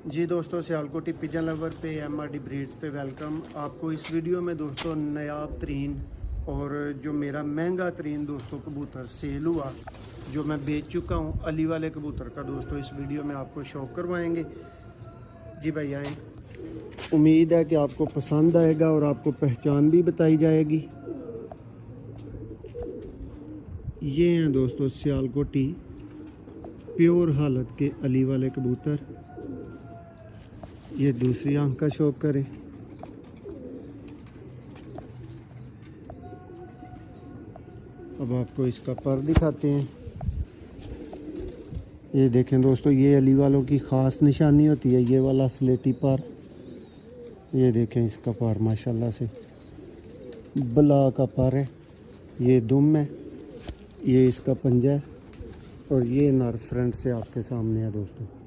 जी दोस्तों, Sialkoti pigeon lover पे MRD breeds पे वेलकम। आपको इस वीडियो में दोस्तों नायाब तरीन और जो मेरा महंगा तरीन दोस्तों कबूतर सेल हुआ, जो मैं बेच चुका हूँ, अली वाले कबूतर का दोस्तों इस वीडियो में आपको शो करवाएंगे। जी भाई आए, उम्मीद है कि आपको पसंद आएगा और आपको पहचान भी बताई जाएगी। ये हैं दोस्तों सियालकोटी प्योर हालत के अली वाले कबूतर। ये दूसरी आंख का शौक करें। अब आपको इसका पर दिखाते हैं। ये देखें दोस्तों, ये अली वालों की ख़ास निशानी होती है, ये वाला स्लेटी पर। ये देखें इसका पर माशाल्लाह से बला का पर है। ये दुम है, ये इसका पंजा है और ये नर फ्रंट से आपके सामने है दोस्तों।